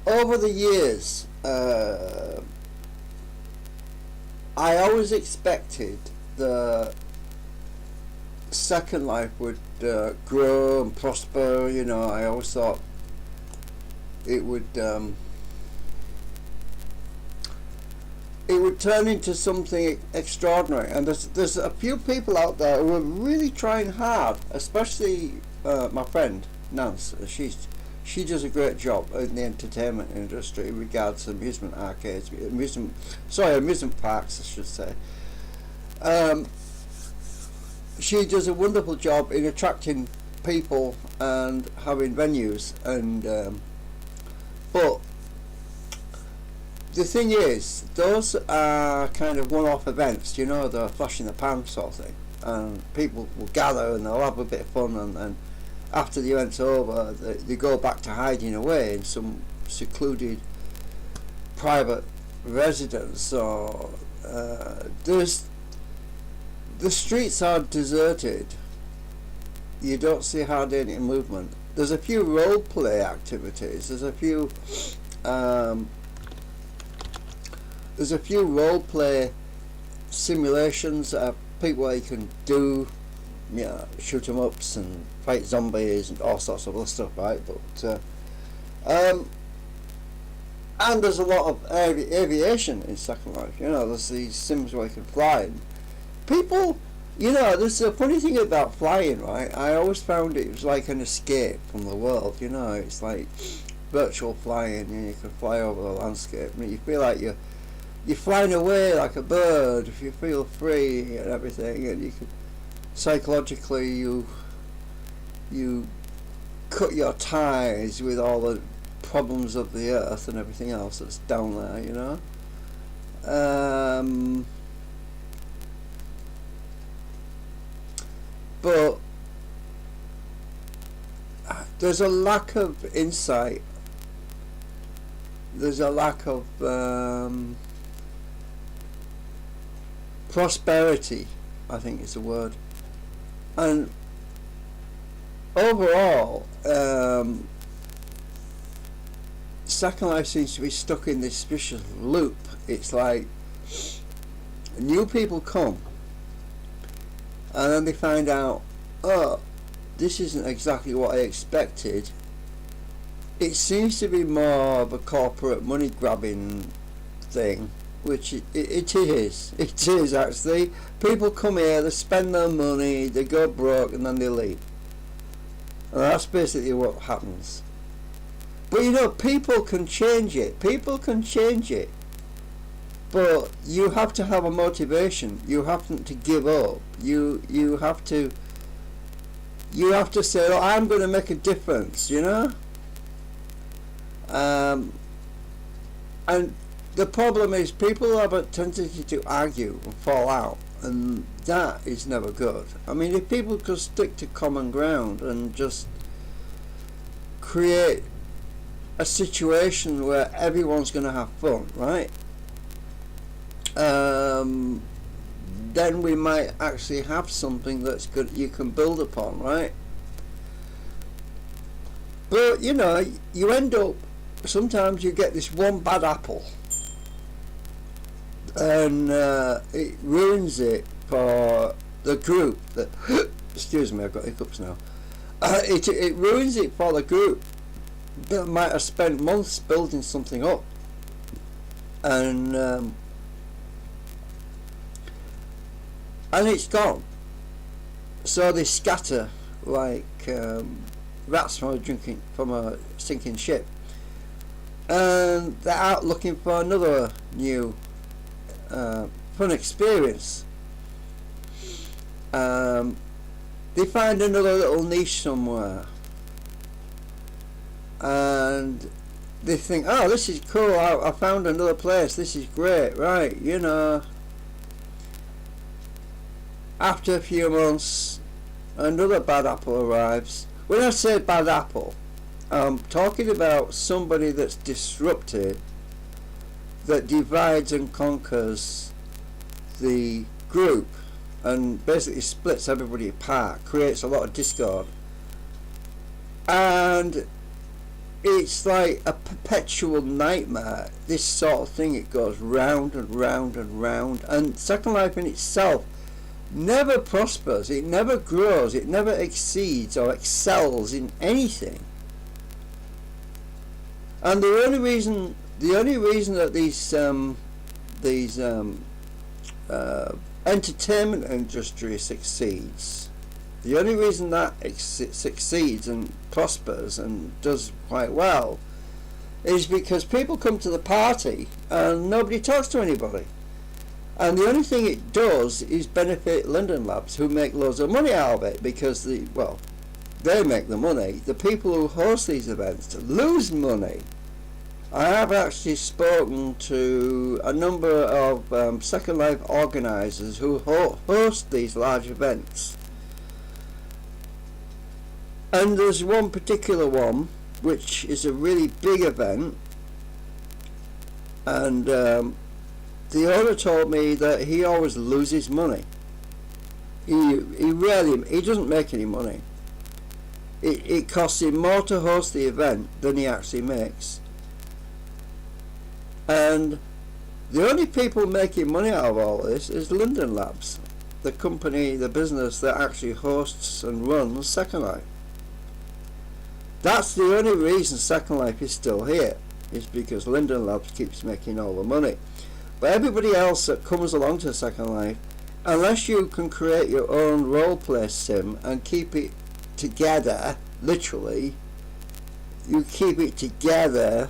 over the years, I always expected the Second Life would grow and prosper. You know, I always thought it would turn into something extraordinary. And there's a few people out there who are really trying hard, especially my friend Nance. She does a great job in the entertainment industry in regards to amusement arcades, amusement parks, I should say. She does a wonderful job in attracting people and having venues, and but the thing is, those are kind of one-off events, you know, they're flash in the pan sort of thing, and people will gather and they'll have a bit of fun, and after the event's over, they go back to hiding away in some secluded private residence, or the streets are deserted. You don't see hardly any movement. There's a few role play activities. There's a few role play simulations that people where you can do, you know, shoot 'em ups and fight zombies and all sorts of other stuff, right? But and there's a lot of aviation in Second Life. You know, there's these sims where you can fly. And people, you know, there's a funny thing about flying, right? I always found it was like an escape from the world. You know, it's like virtual flying, and you can fly over the landscape. I mean, you feel like you're flying away like a bird. If you feel free and everything, and you can psychologically you cut your ties with all the problems of the earth and everything else that's down there, you know. But there's a lack of insight. There's a lack of prosperity, I think is the word. And overall, Second Life seems to be stuck in this vicious loop. It's like new people come, and then they find out, oh, this isn't exactly what I expected. It seems to be more of a corporate money grabbing thing, which it is. It is actually. People come here, they spend their money, they go broke, and then they leave. And that's basically what happens. But you know, people can change it. People can change it. But you have to have a motivation. You haven't to give up. You have to say, oh, I'm going to make a difference, you know? And the problem is people have a tendency to argue and fall out, and that is never good. I mean, if people could stick to common ground and just create a situation where everyone's going to have fun, right? Then we might actually have something that's good you can build upon, right? But you know, you end up, sometimes you get this one bad apple, and it ruins it for the group that excuse me, I've got hiccups now. It ruins it for the group that might have spent months building something up, and it's gone. So they scatter like rats from a sinking ship, and they're out looking for another new fun experience. They find another little niche somewhere, and they think, oh, this is cool, I found another place, this is great, right? You know, after a few months, another bad apple arrives. When I say bad apple, I'm talking about somebody that's disrupted, that divides and conquers the group and basically splits everybody apart, creates a lot of discord. And it's like a perpetual nightmare. This sort of thing, it goes round and round and round, and Second Life in itself never prospers, it never grows, it never exceeds or excels in anything. And the only reason that these entertainment industry succeeds, the only reason that it succeeds and prospers and does quite well, is because people come to the party and nobody talks to anybody. And the only thing it does is benefit London Labs, who make loads of money out of it, because they make the money. The people who host these events lose money. I have actually spoken to a number of Second Life organisers who host these large events. And there's one particular one, which is a really big event, and the owner told me that he always loses money. He doesn't make any money. It costs him more to host the event than he actually makes. And the only people making money out of all this is London Labs, the company, the business that actually hosts and runs Second Life. That's the only reason Second Life is still here, is because London Labs keeps making all the money. But everybody else that comes along to Second Life, unless you can create your own roleplay sim and keep it together, literally, you keep it together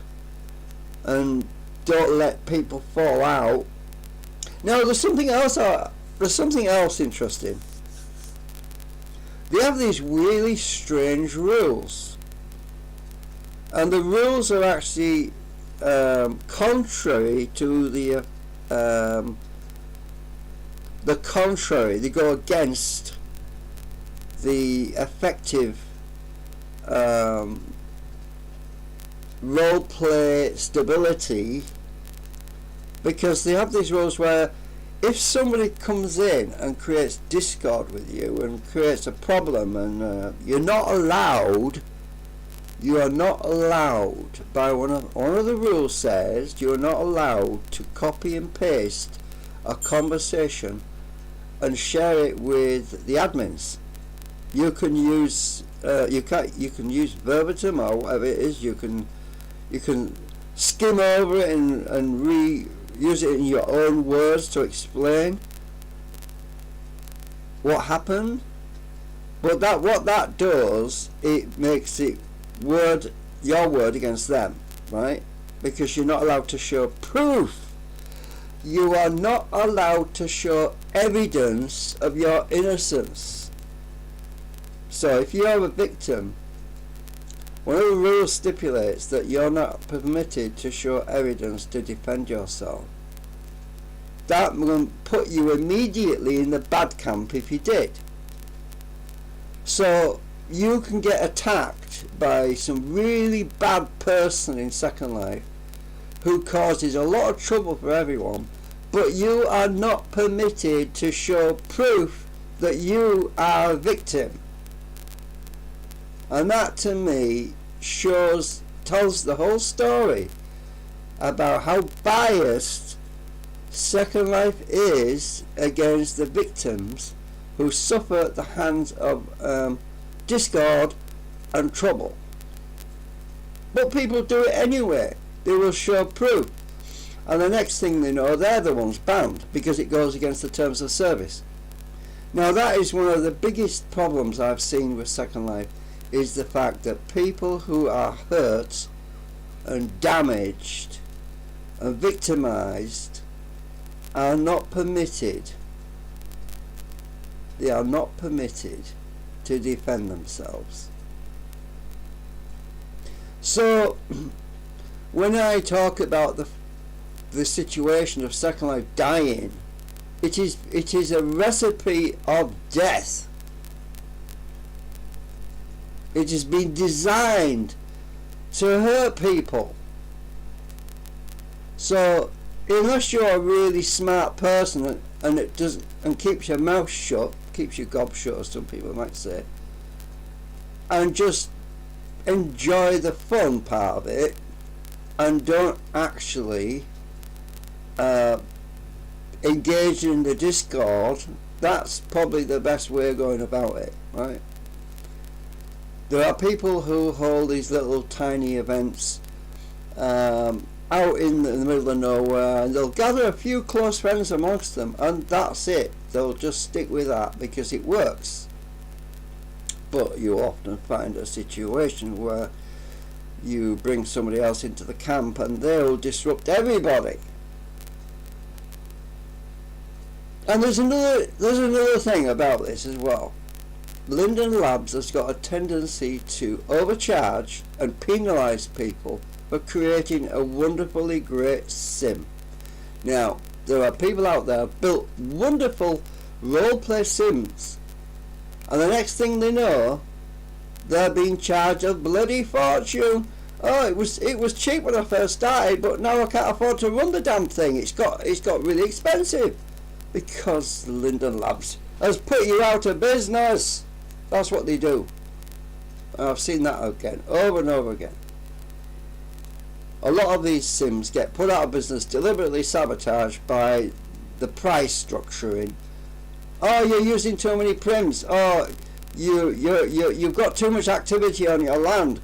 and don't let people fall out. Now there's something else interesting. They have these really strange rules, and the rules are actually contrary to the contrary. They go against the effective roleplay stability, because they have these rules where if somebody comes in and creates discord with you and creates a problem, and you are not allowed, by one of the rules says, you are not allowed to copy and paste a conversation and share it with the admins. You can use you can use verbatim or whatever it is. You can skim over it and use it in your own words to explain what happened. But what that does, it makes it your word against them, right? Because you're not allowed to show proof. You are not allowed to show evidence of your innocence. So if you're a victim, one of the rules stipulates that you're not permitted to show evidence to defend yourself. That will put you immediately in the bad camp if you did. So you can get attacked by some really bad person in Second Life who causes a lot of trouble for everyone, but you are not permitted to show proof that you are a victim. And that, to me, tells the whole story about how biased Second Life is against the victims who suffer at the hands of discord and trouble. But people do it anyway. They will show proof, and the next thing they know, they're the ones banned because it goes against the terms of service. Now that is one of the biggest problems I've seen with Second Life, is the fact that people who are hurt and damaged and victimized are not permitted. They are not permitted to defend themselves. So when I talk about the situation of Second Life dying, it is a recipe of death. It has been designed to hurt people. So unless you're a really smart person and keeps your mouth shut, keeps your gob shut, as some people might say, and just enjoy the fun part of it and don't actually engage in the discord, that's probably the best way of going about it, right? There are people who hold these little tiny events out in the middle of nowhere, and they'll gather a few close friends amongst them, and that's it. They'll just stick with that because it works. But you often find a situation where you bring somebody else into the camp and they'll disrupt everybody. And there's another thing about this as well. Linden Labs has got a tendency to overcharge and penalise people for creating a wonderfully great sim. Now, there are people out there who built wonderful roleplay sims, and the next thing they know, they're being charged a bloody fortune. Oh, it was cheap when I first started, but now I can't afford to run the damn thing. It's got really expensive because Linden Labs has put you out of business. That's what they do. And I've seen that again, over and over again. A lot of these sims get put out of business, deliberately sabotaged by the price structuring. Oh, you're using too many prims. Oh, you've got too much activity on your land.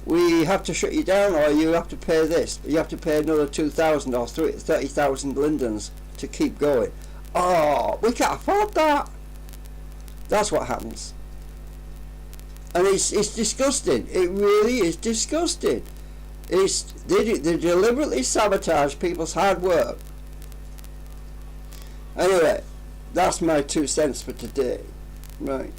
We have to shut you down, or you have to pay this. You have to pay another 2,000 or 30,000 lindens to keep going. Oh, we can't afford that. That's what happens. And it's disgusting. It really is disgusting. They deliberately sabotage people's hard work. Anyway, that's my 2 cents for today. Right.